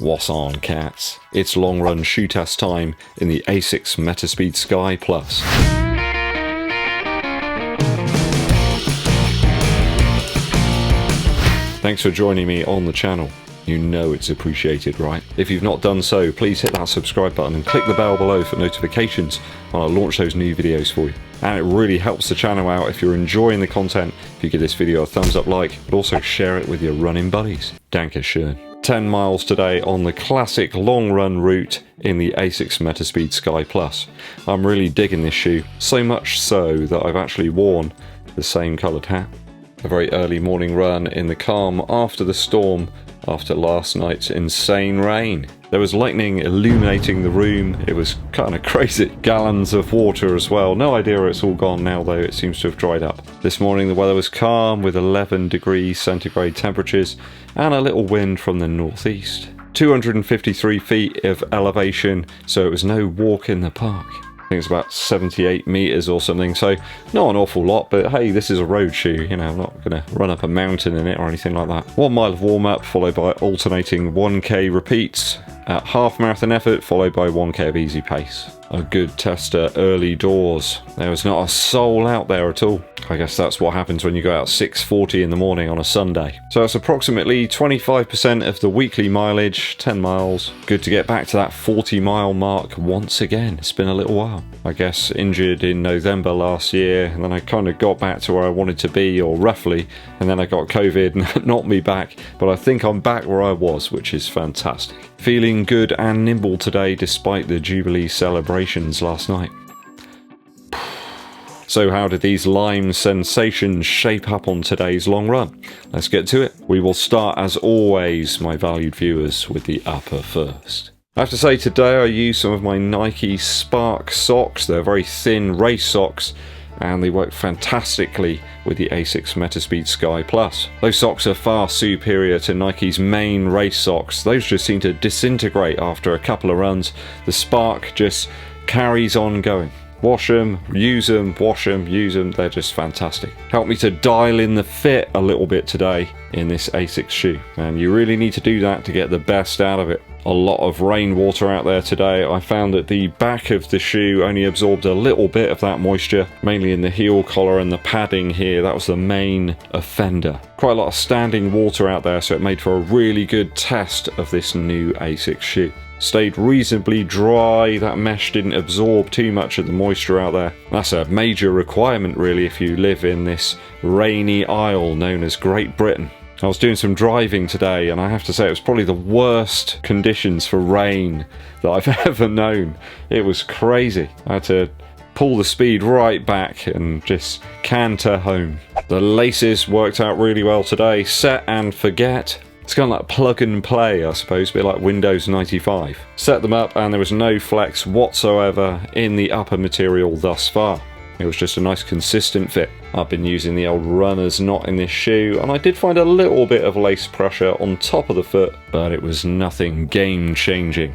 What's on, cats? It's long run shoe test time in the ASICS METASPEED SKY Plus. Thanks for joining me on the channel. You know it's appreciated, right? If you've not done so, please hit that subscribe button and click the bell below for notifications when I launch those new videos for you. And it really helps the channel out if you're enjoying the content, if you give this video a thumbs up like, but also share it with your running buddies. Dankeschön. 10 miles today on the classic long run route in the ASICS METASPEED SKY Plus. I'm really digging this shoe, so much so that I've actually worn the same coloured hat. A very early morning run in the calm after the storm, after last night's insane rain. There was lightning illuminating the room. It was kind of crazy. Gallons of water as well. No idea it's all gone now though, it seems to have dried up. This morning the weather was calm with 11 degrees centigrade temperatures and a little wind from the northeast. 253 feet of elevation, so it was no walk in the park. I think it's about 78 meters or something, so not an awful lot, but hey, this is a road shoe, you know, I'm not going to run up a mountain in it or anything like that. 1 mile of warm-up followed by alternating 1k repeats at half marathon effort followed by 1k of easy pace. A good tester early doors. There was not a soul out there at all. I guess that's what happens when you go out 6:40 in the morning on a Sunday. So it's approximately 25% of the weekly mileage, 10 miles. Good to get back to that 40-mile mark once again. It's been a little while. I guess injured in November last year, and then I kind of got back to where I wanted to be, or roughly, and then I got COVID and knocked me back. But I think I'm back where I was, which is fantastic. Feeling good and nimble today despite the Jubilee celebrations last night. So how did these Lime sensations shape up on today's long run? Let's get to it. We will start, as always, my valued viewers, with the upper first. I have to say today I used some of my Nike Spark socks. They're very thin race socks and they work fantastically with the ASICS METASPEED SKY Plus. Those socks are far superior to Nike's main race socks. Those just seem to disintegrate after a couple of runs. The Spark just carries on going. Wash them, use them, wash them, use them, they're just fantastic. Help me to dial in the fit a little bit today in this ASICS shoe, and you really need to do that to get the best out of it. A lot of rainwater out there today. I found that the back of the shoe only absorbed a little bit of that moisture, mainly in the heel collar and the padding here. That was the main offender. Quite a lot of standing water out there, so it made for a really good test of this new ASICS shoe. Stayed reasonably dry, that mesh didn't absorb too much of the moisture out there. That's a major requirement really if you live in this rainy isle known as Great Britain. I was doing some driving today and I have to say it was probably the worst conditions for rain that I've ever known. It was crazy. I had to pull the speed right back and just canter home. The laces worked out really well today. Set and forget. It's kind of like plug and play, I suppose, a bit like Windows 95. Set them up and there was no flex whatsoever in the upper material thus far. It was just a nice consistent fit. I've been using the old runner's knot in this shoe and I did find a little bit of lace pressure on top of the foot, but it was nothing game changing.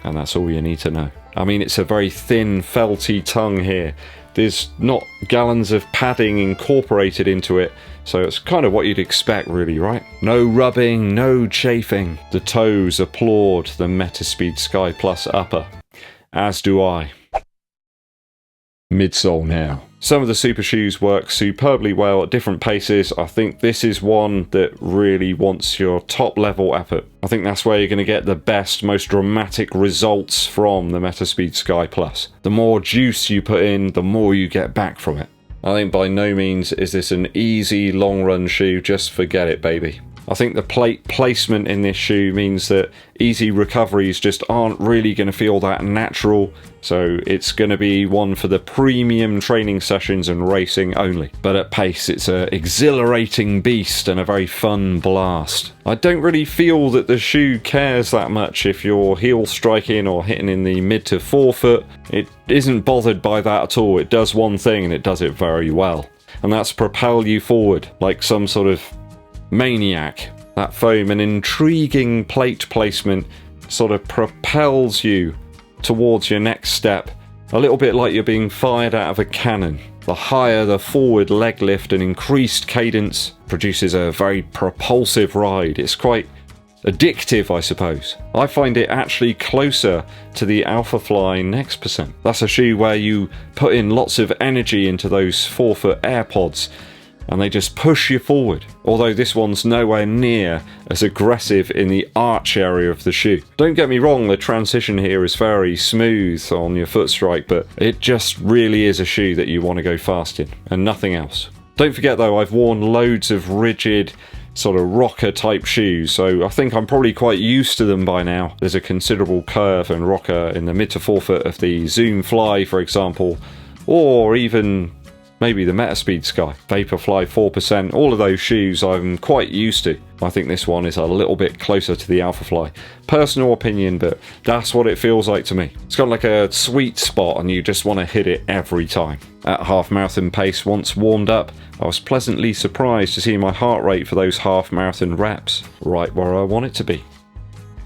And that's all you need to know. I mean, it's a very thin, felty tongue here. There's not gallons of padding incorporated into it, so it's kind of what you'd expect really, right? No rubbing, no chafing. The toes applaud the METASPEED SKY Plus upper. As do I. Midsole now. Some of the super shoes work superbly well at different paces. I think this is one that really wants your top level effort. I think that's where you're going to get the best, most dramatic results from the METASPEED SKY Plus. The more juice you put in, the more you get back from it. I think by no means is this an easy long run shoe, just forget it, baby. I think the plate placement in this shoe means that easy recoveries just aren't really going to feel that natural, so it's going to be one for the premium training sessions and racing only. But at pace, it's an exhilarating beast and a very fun blast. I don't really feel that the shoe cares that much if you're heel striking or hitting in the mid to forefoot. It isn't bothered by that at all. It does one thing and it does it very well, and that's propel you forward like some sort of maniac. That foam and intriguing plate placement sort of propels you towards your next step, a little bit like you're being fired out of a cannon. The higher the forward leg lift and increased cadence produces a very propulsive ride. It's quite addictive, I suppose. I find it actually closer to the Alphafly Next Percent. That's a shoe where you put in lots of energy into those forefoot AirPods and they just push you forward. Although this one's nowhere near as aggressive in the arch area of the shoe. Don't get me wrong, the transition here is very smooth on your foot strike, but it just really is a shoe that you want to go fast in, and nothing else. Don't forget though, I've worn loads of rigid sort of rocker type shoes, so I think I'm probably quite used to them by now. There's a considerable curve and rocker in the mid to forefoot of the Zoom Fly, for example, or even maybe the Metaspeed Sky, Vaporfly 4%, all of those shoes I'm quite used to. I think this one is a little bit closer to the Alphafly. Personal opinion, but that's what it feels like to me. It's got like a sweet spot and you just want to hit it every time. At half marathon pace, once warmed up, I was pleasantly surprised to see my heart rate for those half marathon reps right where I want it to be.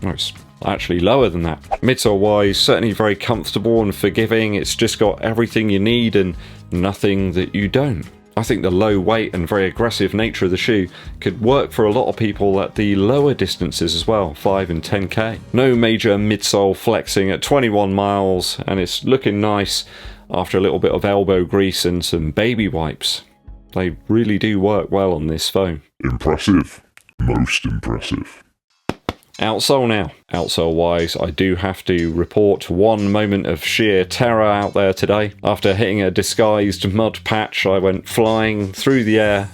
It's actually lower than that. Midsole wise, certainly very comfortable and forgiving. It's just got everything you need and nothing that you don't. I think the low weight and very aggressive nature of the shoe could work for a lot of people at the lower distances as well, 5 and 10k. No major midsole flexing at 21 miles, and it's looking nice after a little bit of elbow grease and some baby wipes. They really do work well on this foam. Impressive. Most impressive. Outsole now. Outsole wise, I do have to report one moment of sheer terror out there today. After hitting a disguised mud patch, I went flying through the air,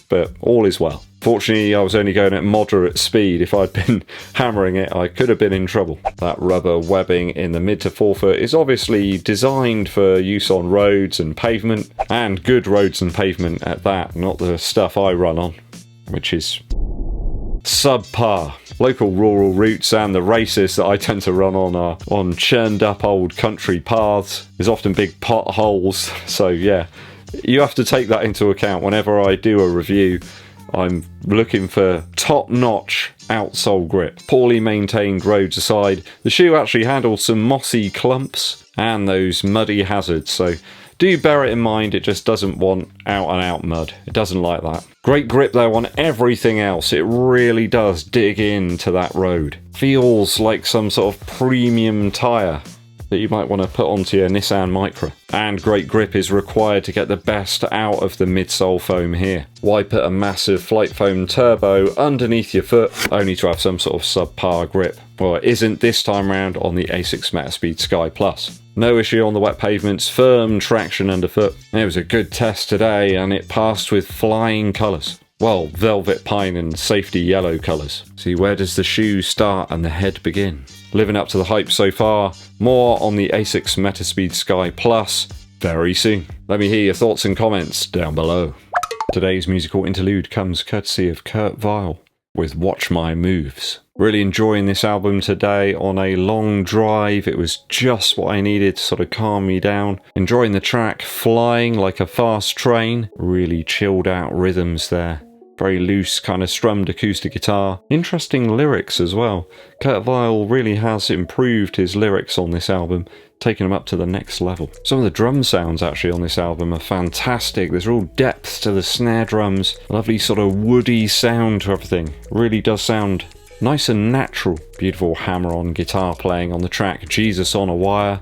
but all is well. Fortunately, I was only going at moderate speed. If I'd been hammering it, I could have been in trouble. That rubber webbing in the mid to forefoot is obviously designed for use on roads and pavement, and good roads and pavement at that, not the stuff I run on, which is subpar. Local rural routes and the races that I tend to run on are on churned up old country paths. There's often big potholes, so yeah, you have to take that into account whenever I do a review. I'm looking for top-notch outsole grip. Poorly maintained roads aside, the shoe actually handles some mossy clumps and those muddy hazards, so do bear it in mind. It just doesn't want out and out mud. It doesn't like that. Great grip though on everything else. It really does dig into that road. Feels like some sort of premium tyre that you might want to put onto your Nissan Micra. And great grip is required to get the best out of the midsole foam here. Why put a massive flight foam turbo underneath your foot only to have some sort of subpar grip? Well, it isn't this time around on the ASICS METASPEED SKY Plus. No issue on the wet pavements, firm traction underfoot. It was a good test today and it passed with flying colours. Well, velvet pine and safety yellow colours. See, where does the shoe start and the head begin? Living up to the hype so far. More on the ASICS METASPEED SKY Plus very soon. Let me hear your thoughts and comments down below. Today's musical interlude comes courtesy of Kurt Vile with Watch My Moves. Really enjoying this album today on a long drive. It was just what I needed to sort of calm me down. Enjoying the track, flying like a fast train. Really chilled out rhythms there. Very loose, kind of strummed acoustic guitar. Interesting lyrics as well. Kurt Vile really has improved his lyrics on this album, taking them up to the next level. Some of the drum sounds actually on this album are fantastic. There's real depth to the snare drums. Lovely sort of woody sound to everything. Really does sound nice and natural. Beautiful hammer-on guitar playing on the track Jesus on a Wire.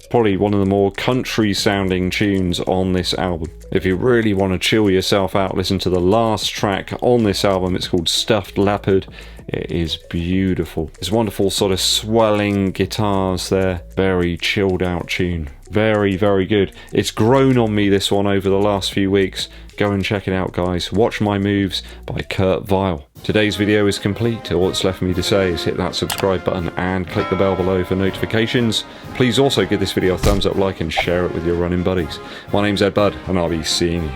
Probably one of the more country sounding tunes on this album. If you really want to chill yourself out, listen to the last track on this album. It's called Stuffed Leopard. It is beautiful. There's wonderful sort of swelling guitars there. Very chilled out tune. Very, very good. It's grown on me, this one, over the last few weeks. Go and check it out, guys. Watch My Moves by Kurt Vile. Today's video is complete. All that's left for me to say is hit that subscribe button and click the bell below for notifications. Please also give this video a thumbs up, like, and share it with your running buddies. My name's EDDBUD, and I'll be seeing you